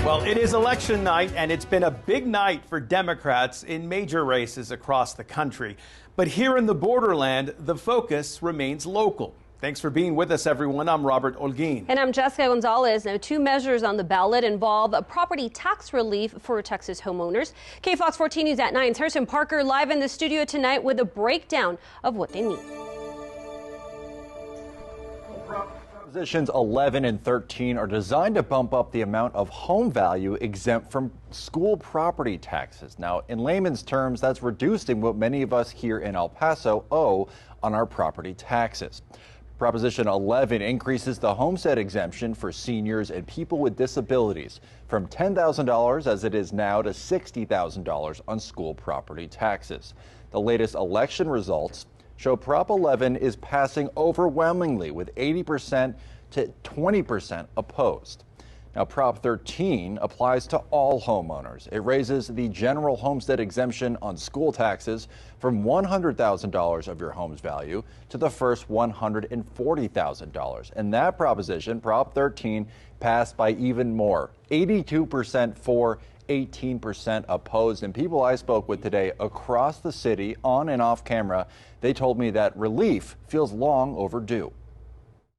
Well, it is election night, and it's been a big night for Democrats in major races across the country. But here in the borderland, the focus remains local. Thanks for being with us, everyone. I'm Robert Olguin. And I'm Jessica Gonzalez. Now, two measures on the ballot involve a property tax relief for Texas homeowners. KFOX 14 News at 9's Harrison Parker live in the studio tonight with a breakdown of what they mean. Propositions 11 and 13 are designed to bump up the amount of home value exempt from school property taxes. Now, in layman's terms, that's reducing what many of us here in El Paso owe on our property taxes. Proposition 11 increases the homestead exemption for seniors and people with disabilities from $10,000 as it is now to $60,000 on school property taxes. The latest election results show Prop 11 is passing overwhelmingly with 80% to 20% opposed. Now, Prop 13 applies to all homeowners. It raises the general homestead exemption on school taxes from $100,000 of your home's value to the first $140,000. And that proposition, Prop 13, passed by even more, 82% for, 18% opposed. And people I spoke with today across the city, on and off camera, they told me that relief feels long overdue.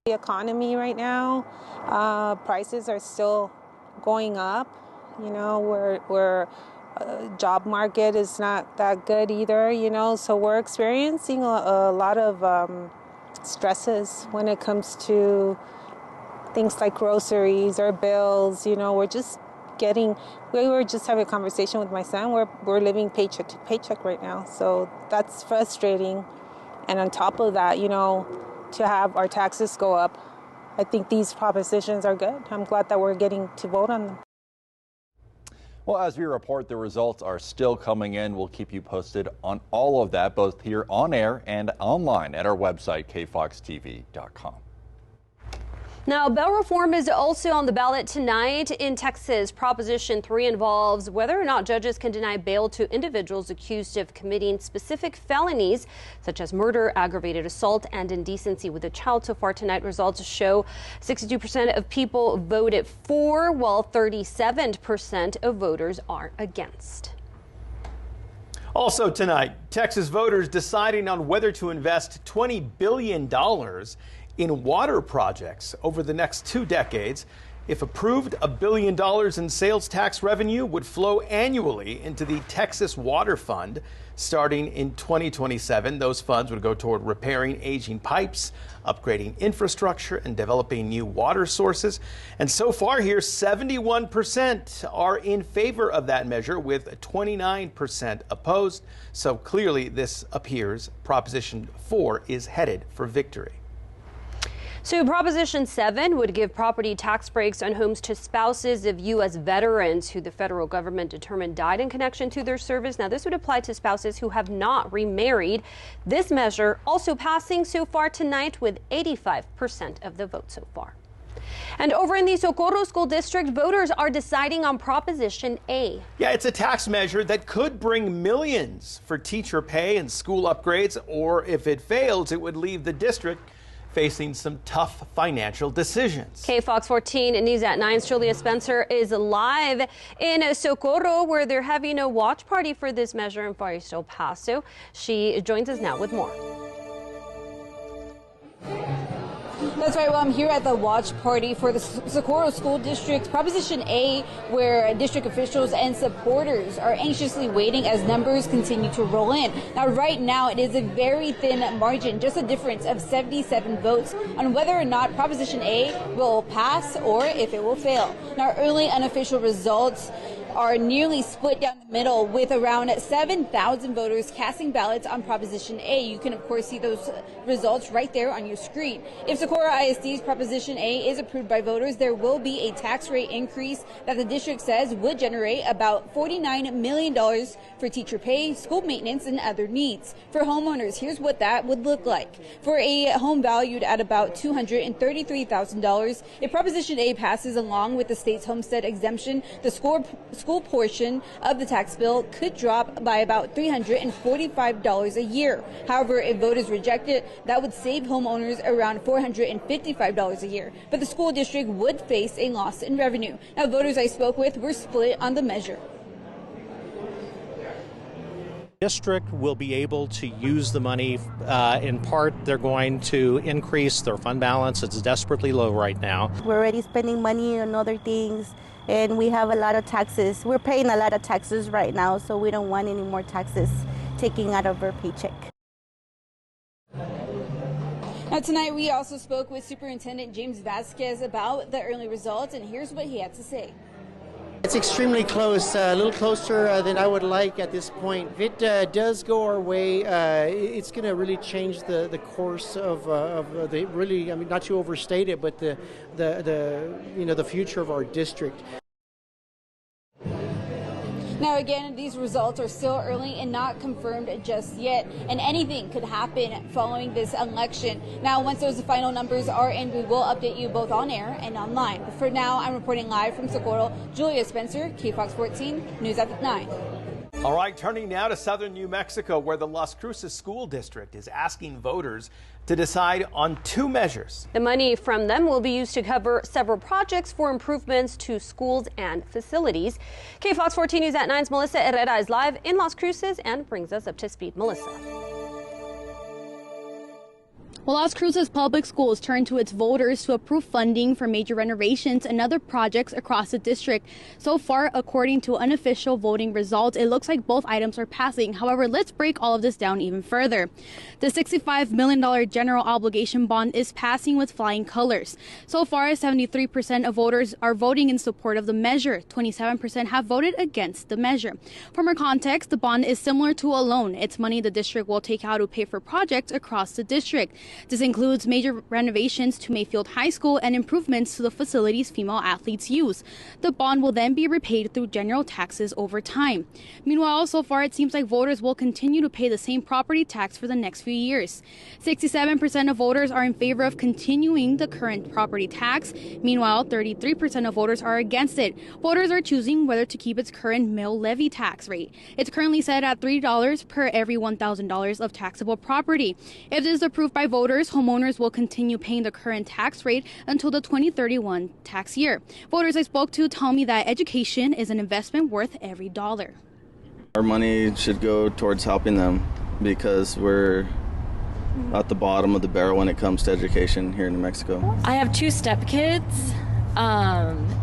The economy right now, prices are still going up. You know, we're job market is not that good either, you know, so we're experiencing a lot of stresses when it comes to things like groceries or bills. You know, we were just having a conversation with my son. We're living paycheck to paycheck right now, so that's frustrating. And on top of that, you know, to have our taxes go up, I think these propositions are good. I'm glad that we're getting to vote on them. Well, as we report, the results are still coming in. We'll keep you posted on all of that, both here on air and online at our website, kfoxtv.com. Now, bail reform is also on the ballot tonight in Texas. Proposition 3 involves whether or not judges can deny bail to individuals accused of committing specific felonies, such as murder, aggravated assault, and indecency with a child. So far tonight, results show 62% of people voted for, while 37% of voters are against. Also tonight, Texas voters deciding on whether to invest $20 billion in water projects over the next 2 decades. If approved, $1 billion in sales tax revenue would flow annually into the Texas Water Fund. Starting in 2027, those funds would go toward repairing aging pipes, upgrading infrastructure, and developing new water sources. And so far here, 71% are in favor of that measure, with 29% opposed. So clearly, this appears Proposition 4 is headed for victory. So Proposition 7 would give property tax breaks on homes to spouses of U.S. veterans who the federal government determined died in connection to their service. Now, this would apply to spouses who have not remarried. This measure also passing so far tonight with 85% of the vote so far. And over in the Socorro School District, voters are deciding on Proposition A. Yeah, it's a tax measure that could bring millions for teacher pay and school upgrades, or if it fails, it would leave the district facing some tough financial decisions. KFOX 14 News at 9's Julia Spencer is live in Socorro, where they're having a watch party for this measure in Far East El Paso. She joins us now with more. That's right. Well, I'm here at the watch party for the Socorro School District Proposition A, where district officials and supporters are anxiously waiting as numbers continue to roll in. Now, right now, it is a very thin margin, just a difference of 77 votes on whether or not Proposition A will pass or if it will fail. Now, early unofficial results are nearly split down the middle, with around 7,000 voters casting ballots on Proposition A. You can, of course, see those results right there on your screen. If Socorro ISD's Proposition A is approved by voters, there will be a tax rate increase that the district says would generate about $49 million for teacher pay, school maintenance, and other needs. For homeowners, here's what that would look like. For a home valued at about $233,000, if Proposition A passes along with the state's homestead exemption, the school school portion of the tax bill could drop by about $345 a year. However, if voters reject it, that would save homeowners around $455 a year. But the school district would face a loss in revenue. Now, voters I spoke with were split on the measure. District will be able to use the money. In part, they're going to increase their fund balance. It's desperately low right now. We're already spending money on other things, and we have a lot of taxes. We're paying a lot of taxes right now, so we don't want any more taxes taking out of our paycheck. Now, tonight we also spoke with Superintendent James Vasquez about the early results, and here's what he had to say. It's extremely close, a little closer than I would like at this point. If it does go our way, it's going to really change the course of the really, I mean, not to overstate it, but the future of our district. Now, again, these results are still early and not confirmed just yet, and anything could happen following this election. Now, once those final numbers are in, we will update you both on air and online. But for now, I'm reporting live from Socorro. Julia Spencer, KFOX 14, News at 9. All right, turning now to southern New Mexico, where the Las Cruces School District is asking voters to decide on two measures. The money from them will be used to cover several projects for improvements to schools and facilities. KFOX 14 News at 9's Melissa Herrera is live in Las Cruces and brings us up to speed. Melissa. Well, Las Cruces Public Schools turned to its voters to approve funding for major renovations and other projects across the district. So far, according to unofficial voting results, it looks like both items are passing. However, let's break all of this down even further. The $65 million general obligation bond is passing with flying colors. So far, 73% of voters are voting in support of the measure. 27% have voted against the measure. For more context, the bond is similar to a loan. It's money the district will take out to pay for projects across the district. This includes major renovations to Mayfield High School and improvements to the facilities female athletes use. The bond will then be repaid through general taxes over time. Meanwhile, so far it seems like voters will continue to pay the same property tax for the next few years. 67% of voters are in favor of continuing the current property tax. Meanwhile, 33% of voters are against it. Voters are choosing whether to keep its current mill levy tax rate. It's currently set at $3 per every $1,000 of taxable property. If this is approved by voters, homeowners will continue paying the current tax rate until the 2031 tax year. Voters I spoke to tell me that education is an investment worth every dollar. Our money should go towards helping them because we're at the bottom of the barrel when it comes to education here in New Mexico. I have two stepkids.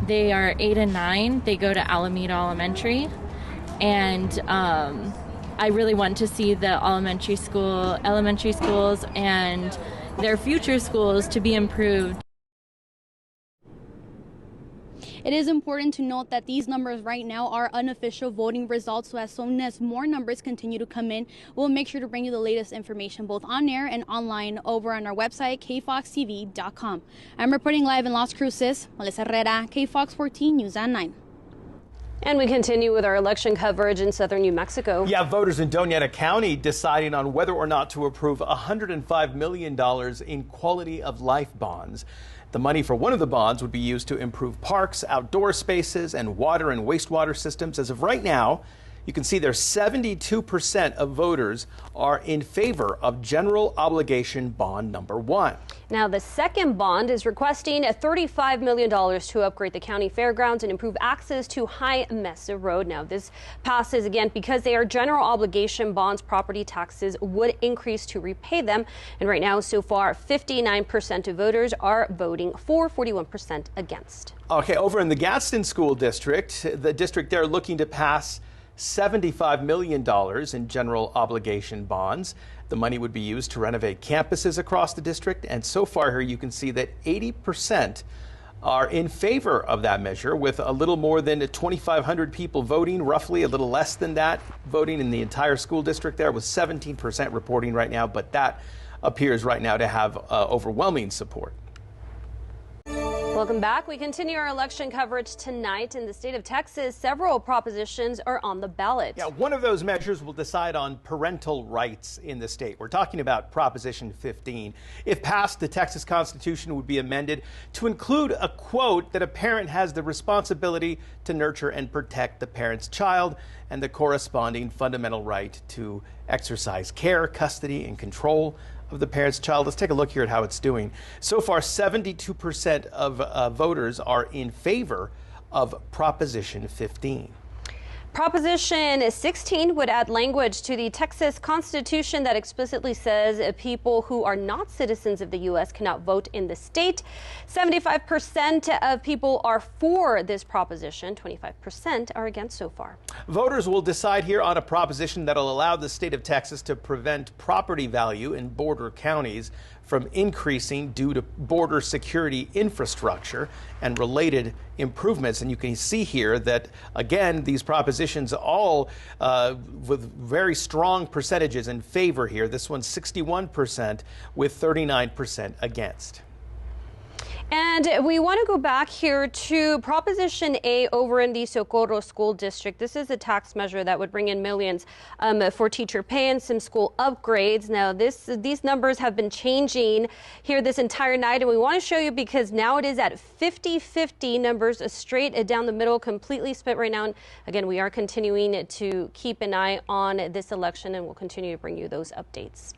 They are 8 and 9. They go to Alameda Elementary, and I really want to see the elementary schools and their future schools to be improved. It is important to note that these numbers right now are unofficial voting results, so as soon as more numbers continue to come in, we'll make sure to bring you the latest information both on air and online over on our website, kfoxtv.com. I'm reporting live in Las Cruces, Melissa Herrera, KFOX 14 News at 9. And we continue with our election coverage in southern New Mexico. Yeah, voters in Doña County deciding on whether or not to approve $105 million in quality of life bonds. The money for one of the bonds would be used to improve parks, outdoor spaces, and water and wastewater systems. As of right now, you can see there's 72% of voters are in favor of general obligation bond number 1. Now, the second bond is requesting $35 million to upgrade the county fairgrounds and improve access to High Mesa Road. Now, this passes again because they are general obligation bonds. Property taxes would increase to repay them. And right now, so far, 59% of voters are voting for, 41% against. Okay, over in the Gadsden School District, the district there looking to pass $75 million in general obligation bonds. The money would be used to renovate campuses across the district. And so far here you can see that 80% are in favor of that measure, with a little more than 2,500 people voting, roughly a little less than that voting in the entire school district there, with 17% reporting right now. But that appears right now to have overwhelming support. Welcome back. We continue our election coverage tonight. In the state of Texas, several propositions are on the ballot. Yeah, one of those measures will decide on parental rights in the state. We're talking about Proposition 15. If passed, the Texas Constitution would be amended to include a quote that a parent has the responsibility to nurture and protect the parent's child and the corresponding fundamental right to exercise care, custody, and control of the parent's child. Let's take a look here at how it's doing. So far, 72% of voters are in favor of Proposition 15. Proposition 16 would add language to the Texas Constitution that explicitly says people who are not citizens of the U.S. cannot vote in the state. 75% of people are for this proposition. 25% are against so far. Voters will decide here on a proposition that will allow the state of Texas to prevent property value in border counties from increasing due to border security infrastructure and related improvements. And you can see here that, again, these propositions all with very strong percentages in favor here. This one's 61% with 39% against. And we want to go back here to Proposition A over in the Socorro School District. This is a tax measure that would bring in millions for teacher pay and some school upgrades. Now, these numbers have been changing here this entire night, and we want to show you because now it is at 50-50 numbers straight down the middle, completely split right now. And again, we are continuing to keep an eye on this election, and we'll continue to bring you those updates.